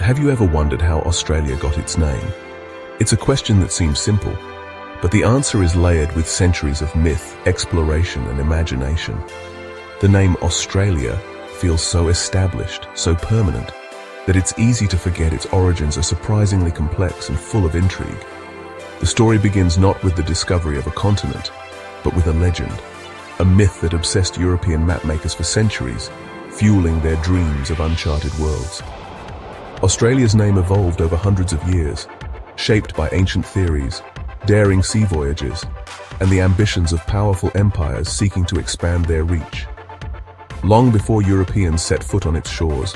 Have you ever wondered how Australia got its name? It's a question that seems simple, but the answer is layered with centuries of myth, exploration, and imagination. The name Australia feels so established, so permanent, that it's easy to forget its origins are surprisingly complex and full of intrigue. The story begins not with the discovery of a continent, but with a legend, a myth that obsessed European mapmakers for centuries, fueling their dreams of uncharted worlds. Australia's name evolved over hundreds of years, shaped by ancient theories, daring sea voyages, and the ambitions of powerful empires seeking to expand their reach. Long before Europeans set foot on its shores,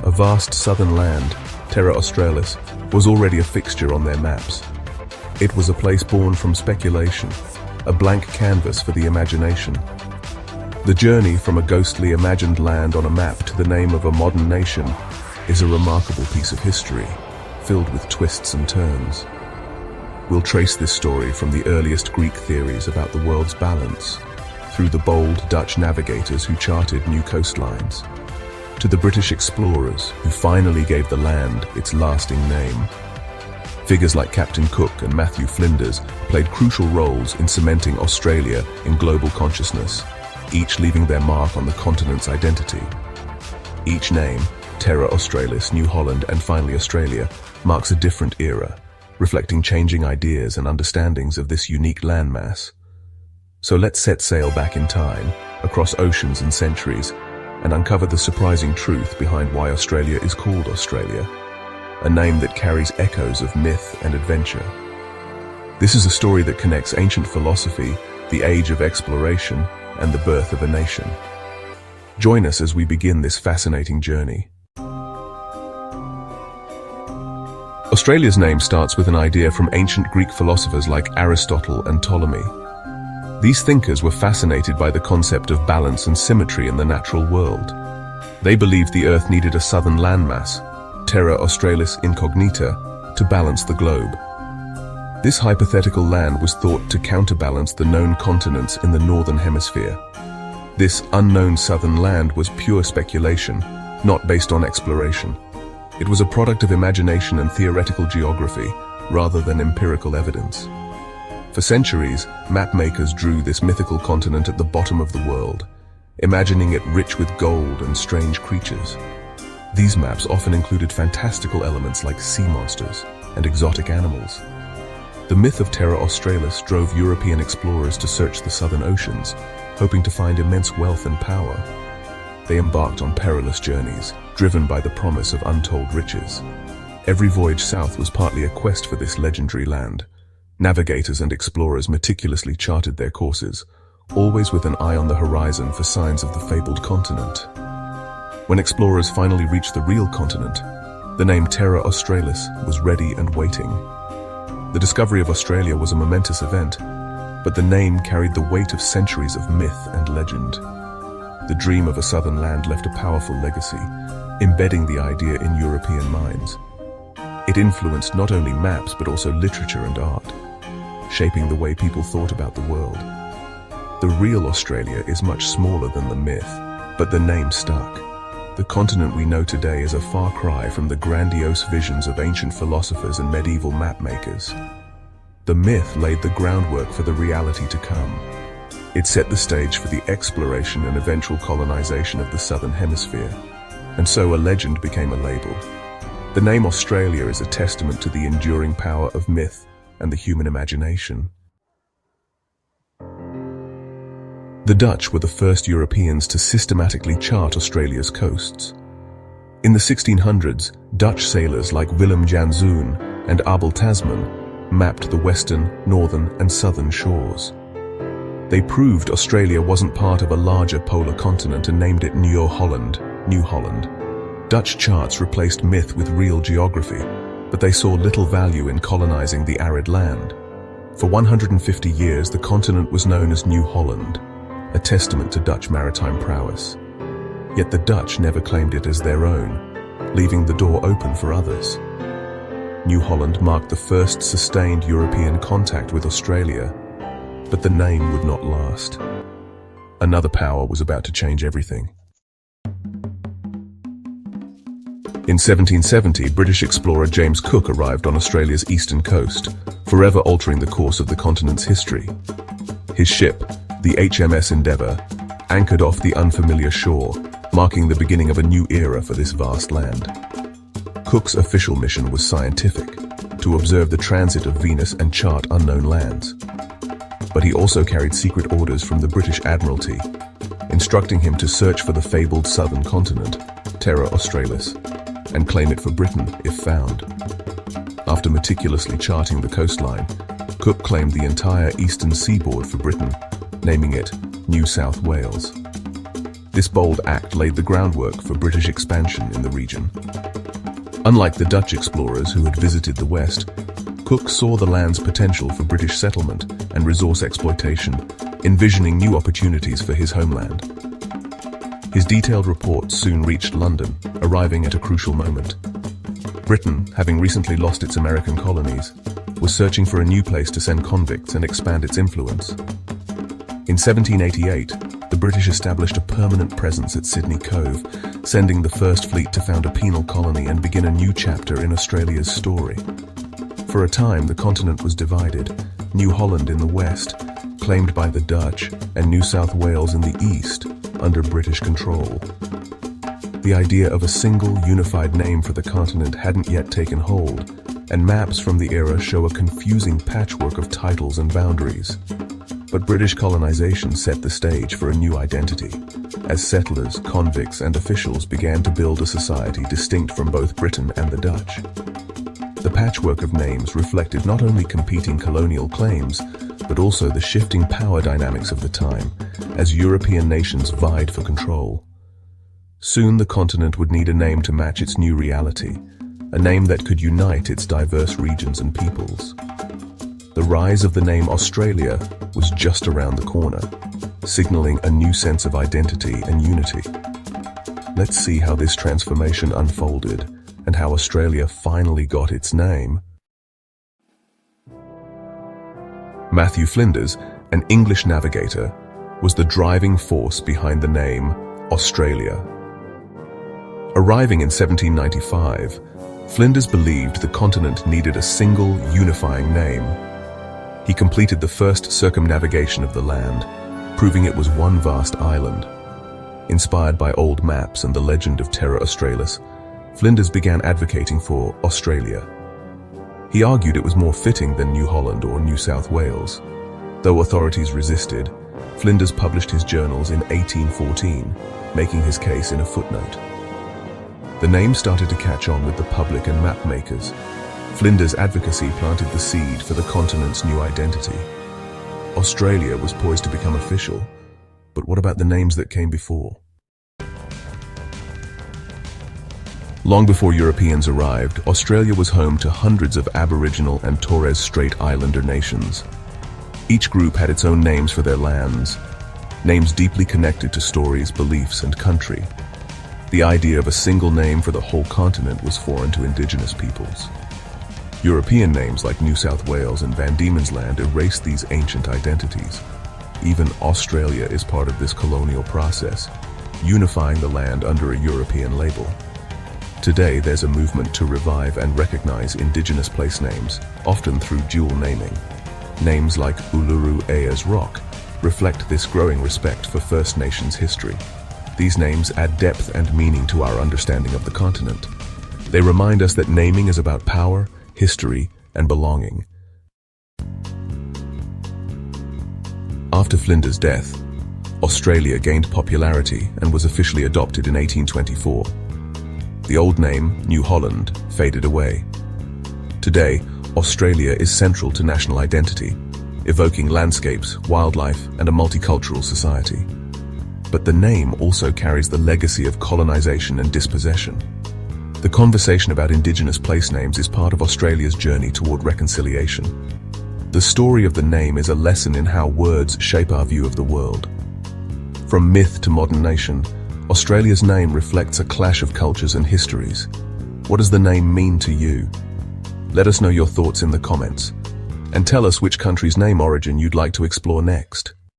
a vast southern land, Terra Australis, was already a fixture on their maps. It was a place born from speculation, a blank canvas for the imagination. The journey from a ghostly imagined land on a map to the name of a modern nation is a remarkable piece of history, filled with twists and turns. We'll trace this story from the earliest Greek theories about the world's balance, through the bold Dutch navigators who charted new coastlines, to the British explorers who finally gave the land its lasting name. Figures like Captain Cook and Matthew Flinders played crucial roles in cementing Australia in global consciousness, each leaving their mark on the continent's identity. Each name, Terra Australis, New Holland, and finally Australia, marks a different era, reflecting changing ideas and understandings of this unique landmass. So let's set sail back in time, across oceans and centuries, and uncover the surprising truth behind why Australia is called Australia, a name that carries echoes of myth and adventure. This is a story that connects ancient philosophy, the age of exploration, and the birth of a nation. Join us as we begin this fascinating journey. Australia's name starts with an idea from ancient Greek philosophers like Aristotle and Ptolemy. These thinkers were fascinated by the concept of balance and symmetry in the natural world. They believed the Earth needed a southern landmass, Terra Australis Incognita, to balance the globe. This hypothetical land was thought to counterbalance the known continents in the northern hemisphere. This unknown southern land was pure speculation, not based on exploration. It was a product of imagination and theoretical geography, rather than empirical evidence. For centuries, mapmakers drew this mythical continent at the bottom of the world, imagining it rich with gold and strange creatures. These maps often included fantastical elements like sea monsters and exotic animals. The myth of Terra Australis drove European explorers to search the southern oceans, hoping to find immense wealth and power. They embarked on perilous journeys, driven by the promise of untold riches. Every voyage south was partly a quest for this legendary land. Navigators and explorers meticulously charted their courses, always with an eye on the horizon for signs of the fabled continent. When explorers finally reached the real continent, the name Terra Australis was ready and waiting. The discovery of Australia was a momentous event, but the name carried the weight of centuries of myth and legend. The dream of a southern land left a powerful legacy, embedding the idea in European minds. It influenced not only maps but also literature and art, shaping the way people thought about the world. The real Australia is much smaller than the myth, but the name stuck. The continent we know today is a far cry from the grandiose visions of ancient philosophers and medieval mapmakers. The myth laid the groundwork for the reality to come. It set the stage for the exploration and eventual colonization of the southern hemisphere. And so a legend became a label. The name Australia is a testament to the enduring power of myth and the human imagination. The Dutch were the first Europeans to systematically chart Australia's coasts. In the 1600s, Dutch sailors like Willem Janszoon and Abel Tasman mapped the western, northern, and southern shores. They proved Australia wasn't part of a larger polar continent and named it New Holland, New Holland. Dutch charts replaced myth with real geography, but they saw little value in colonizing the arid land. For 150 years, the continent was known as New Holland, a testament to Dutch maritime prowess. Yet the Dutch never claimed it as their own, leaving the door open for others. New Holland marked the first sustained European contact with Australia, but the name would not last. Another power was about to change everything. In 1770, British explorer James Cook arrived on Australia's eastern coast, forever altering the course of the continent's history. His ship, the HMS Endeavour, anchored off the unfamiliar shore, marking the beginning of a new era for this vast land. Cook's official mission was scientific, to observe the transit of Venus and chart unknown lands. But he also carried secret orders from the British Admiralty, instructing him to search for the fabled southern continent, Terra Australis, and claim it for Britain if found. After meticulously charting the coastline, Cook claimed the entire eastern seaboard for Britain, naming it New South Wales. This bold act laid the groundwork for British expansion in the region. Unlike the Dutch explorers who had visited the West, Cook saw the land's potential for British settlement and resource exploitation, envisioning new opportunities for his homeland. His detailed reports soon reached London, arriving at a crucial moment. Britain, having recently lost its American colonies, was searching for a new place to send convicts and expand its influence. In 1788, the British established a permanent presence at Sydney Cove, sending the first fleet to found a penal colony and begin a new chapter in Australia's story. For a time, the continent was divided, New Holland in the west, claimed by the Dutch, and New South Wales in the east, under British control. The idea of a single, unified name for the continent hadn't yet taken hold, and maps from the era show a confusing patchwork of titles and boundaries. But British colonization set the stage for a new identity, as settlers, convicts, and officials began to build a society distinct from both Britain and the Dutch. The patchwork of names reflected not only competing colonial claims, but also the shifting power dynamics of the time, as European nations vied for control. Soon the continent would need a name to match its new reality, a name that could unite its diverse regions and peoples. The rise of the name Australia was just around the corner, signaling a new sense of identity and unity. Let's see how this transformation unfolded and how Australia finally got its name. Matthew Flinders, an English navigator, was the driving force behind the name Australia. Arriving in 1795, Flinders believed the continent needed a single, unifying name. He completed the first circumnavigation of the land, proving it was one vast island. Inspired by old maps and the legend of Terra Australis, Flinders began advocating for Australia. He argued it was more fitting than New Holland or New South Wales. Though authorities resisted, Flinders published his journals in 1814, making his case in a footnote. The name started to catch on with the public and map makers. Flinders' advocacy planted the seed for the continent's new identity. Australia was poised to become official, but what about the names that came before? Long before Europeans arrived, Australia was home to hundreds of Aboriginal and Torres Strait Islander nations. Each group had its own names for their lands, names deeply connected to stories, beliefs, and country. The idea of a single name for the whole continent was foreign to Indigenous peoples. European names like New South Wales and Van Diemen's Land erased these ancient identities. Even Australia is part of this colonial process, unifying the land under a European label. Today, there's a movement to revive and recognize Indigenous place names, often through dual naming. Names like Uluru Ayers Rock reflect this growing respect for First Nations history. These names add depth and meaning to our understanding of the continent. They remind us that naming is about power, history, and belonging. After Flinders' death, Australia gained popularity and was officially adopted in 1824. The old name, New Holland, faded away. Today, Australia is central to national identity, evoking landscapes, wildlife, and a multicultural society. But the name also carries the legacy of colonization and dispossession. The conversation about Indigenous place names is part of Australia's journey toward reconciliation. The story of the name is a lesson in how words shape our view of the world. From myth to modern nation, Australia's name reflects a clash of cultures and histories. What does the name mean to you? Let us know your thoughts in the comments, and tell us which country's name origin you'd like to explore next.